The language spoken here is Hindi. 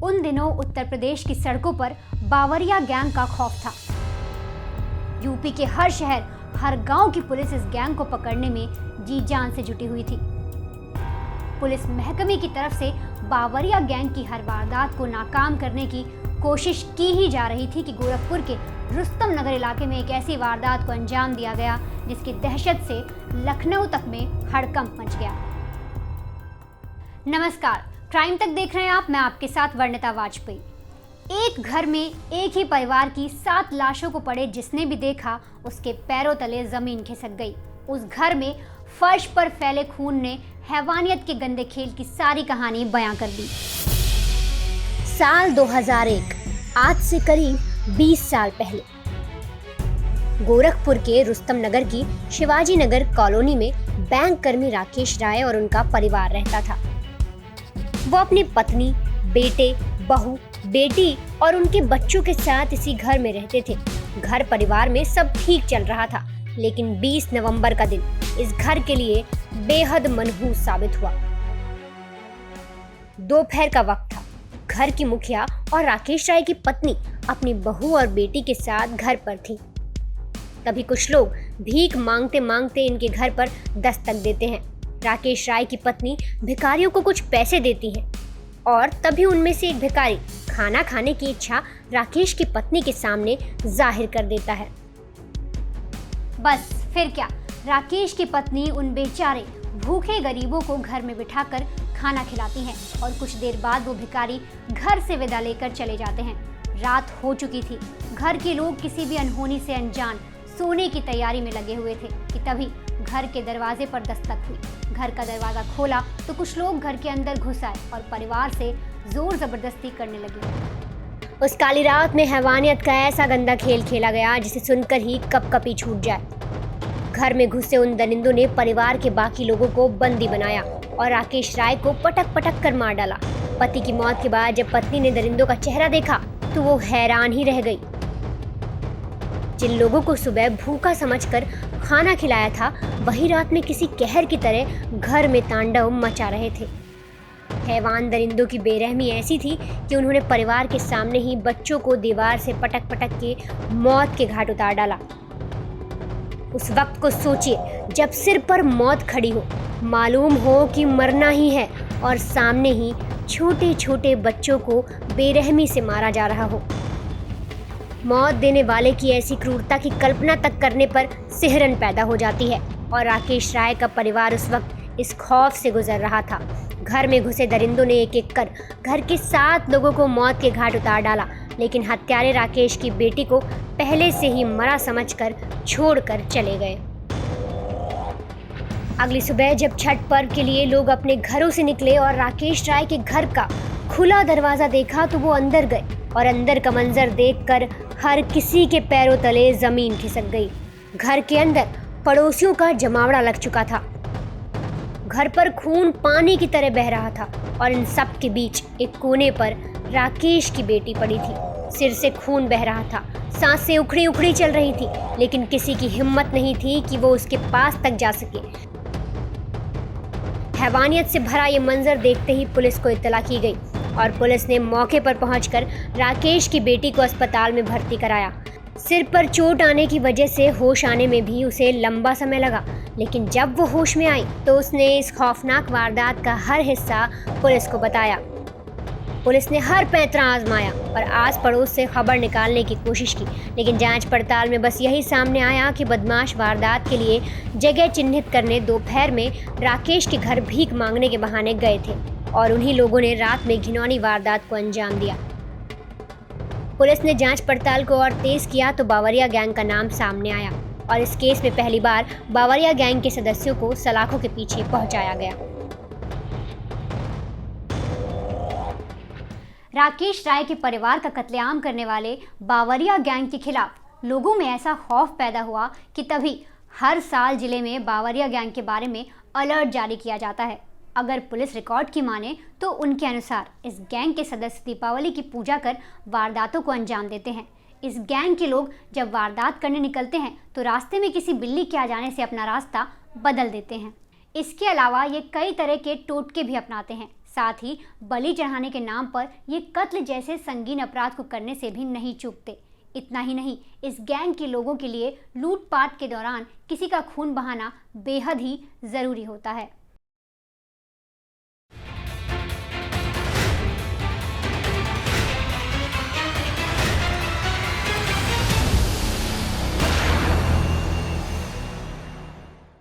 उन दिनों उत्तर प्रदेश की सड़कों पर बावरिया गैंग का खौफ था। यूपी के हर शहर, हर गांव की पुलिस इस गैंग को पकड़ने में जी जान से जुटी हुई थी। पुलिस महकमे की तरफ से बावरिया गैंग की हर वारदात को नाकाम करने की कोशिश की ही जा रही थी कि गोरखपुर के रुस्तम नगर इलाके में एक ऐसी वारदात को अंजाम दिया गया जिसकी दहशत से लखनऊ तक में हड़कंप मच गया। नमस्कार, क्राइम तक देख रहे हैं आप। मैं आपके साथ वर्णिता वाजपेयी। एक घर में एक ही परिवार की 7 लाशों को पड़े जिसने भी देखा उसके पैरों तले जमीन खिसक गई। उस घर में फर्श पर फैले खून ने हैवानियत के गंदे खेल की सारी कहानी बयां कर दी। साल 2001, आज से करीब 20 साल पहले गोरखपुर के रुस्तम नगर की शिवाजी नगर कॉलोनी में बैंक कर्मी राकेश राय और उनका परिवार रहता था। वो अपनी पत्नी, बेटे, बहू, बेटी और उनके बच्चों के साथ इसी घर में रहते थे। घर परिवार में सब ठीक चल रहा था, लेकिन 20 नवंबर का दिन इस घर के लिए बेहद मनहूस साबित हुआ। दोपहर का वक्त था। घर की मुखिया और राकेश राय की पत्नी अपनी बहू और बेटी के साथ घर पर थी। तभी कुछ लोग भीख मांगते मांगते इनके घर पर दस्तक देते हैं। राकेश राय की पत्नी भिखारियों को कुछ पैसे देती है और तभी उनमें से एक भिखारी खाना खाने की इच्छा राकेश की पत्नी के सामने जाहिर कर देता है। बस फिर क्या, राकेश की पत्नी उन बेचारे भूखे गरीबों को घर में बिठाकर खाना खिलाती हैं और कुछ देर बाद वो भिखारी घर से विदा लेकर चले जाते हैं। रात हो चुकी थी। घर के लोग किसी भी अनहोनी से अनजान सोने की तैयारी में लगे हुए थे कि तभी घर के दरवाजे पर दस्तक हुई। घर का दरवाजा खोला तो कुछ लोग घर के अंदर घुस आए और परिवार से जोर जबरदस्ती करने लगे। उस काली रात में हैवानियत का ऐसा गंदा खेल खेला गया जिसे सुनकर ही कपकपी छूट जाए। घर में घुसे उन दरिंदों ने परिवार के बाकी लोगों को बंदी बनाया और राकेश राय को पटक पटक कर मार डाला। पति की मौत के बाद जब पत्नी ने दरिंदों का चेहरा देखा तो वो हैरान ही रह गई। जिन लोगों को सुबह भूखा समझकर खाना खिलाया था, वही रात में किसी कहर की तरह घर में तांडव मचा रहे थे। हैवान दरिंदों की बेरहमी ऐसी थी कि उन्होंने परिवार के सामने ही बच्चों को दीवार से पटक पटक के मौत के घाट उतार डाला। उस वक्त को सोचिए जब सिर पर मौत खड़ी हो, मालूम हो कि मरना ही है और सामने ही छोटे छोटे बच्चों को बेरहमी से मारा जा रहा हो। मौत देने वाले की ऐसी क्रूरता की कल्पना तक करने पर सिहरन पैदा हो जाती है और राकेश राय का परिवार उस वक्त इस खौफ से गुजर रहा था। घर में घुसे दरिंदों ने एक एक कर घर के 7 लोगों को मौत के घाट उतार डाला, लेकिन हत्यारे राकेश की बेटी को पहले से ही मरा समझकर छोड़कर चले गए। अगली सुबह जब छठ पर्व के लिए लोग अपने घरों से निकले और राकेश राय के घर का खुला दरवाजा देखा तो वो अंदर गए और अंदर का मंजर देखकर हर किसी के पैरों तले जमीन खिसक गई। घर के अंदर पड़ोसियों का जमावड़ा लग चुका था। घर पर खून पानी की तरह बह रहा था और इन सब के बीच एक कोने पर राकेश की बेटी पड़ी थी। सिर से खून बह रहा था, सांसें उखड़ी उखड़ी चल रही थी, लेकिन किसी की हिम्मत नहीं थी कि वो उसके पास तक जा सके। हैवानियत से भरा ये मंजर देखते ही पुलिस को इत्तला की गई और पुलिस ने मौके पर पहुंचकर राकेश की बेटी को अस्पताल में भर्ती कराया। सिर पर चोट आने की वजह से होश आने में भी उसे लंबा समय लगा, लेकिन जब वो होश में आई तो उसने इस खौफनाक वारदात का हर हिस्सा पुलिस को बताया। पुलिस ने हर पैंतरा आजमाया और आस पड़ोस से खबर निकालने की कोशिश की, लेकिन जांच पड़ताल में बस यही सामने आया कि बदमाश वारदात के लिए जगह चिन्हित करने दोपहर में राकेश के घर भीख मांगने के बहाने गए थे और उन्हीं लोगों ने रात में घिनौनी वारदात को अंजाम दिया। पुलिस ने जांच पड़ताल को और तेज किया तो बावरिया गैंग का नाम सामने आया और इस केस में पहली बार बावरिया गैंग के सदस्यों को सलाखों के पीछे पहुंचाया गया। राकेश राय के परिवार का कत्लेआम करने वाले बावरिया गैंग के खिलाफ लोगों में ऐसा खौफ पैदा हुआ कि तभी हर साल जिले में बावरिया गैंग के बारे में अलर्ट जारी किया जाता है। अगर पुलिस रिकॉर्ड की माने तो उनके अनुसार इस गैंग के सदस्य दीपावली की पूजा कर वारदातों को अंजाम देते हैं। इस गैंग के लोग जब वारदात करने निकलते हैं तो रास्ते में किसी बिल्ली के आ जाने से अपना रास्ता बदल देते हैं। इसके अलावा ये कई तरह के टोटके भी अपनाते हैं। साथ ही बलि चढ़ाने के नाम पर ये कत्ल जैसे संगीन अपराध को करने से भी नहीं चूकते। इतना ही नहीं, इस गैंग के लोगों के लिए लूटपाट के दौरान किसी का खून बहाना बेहद ही ज़रूरी होता है।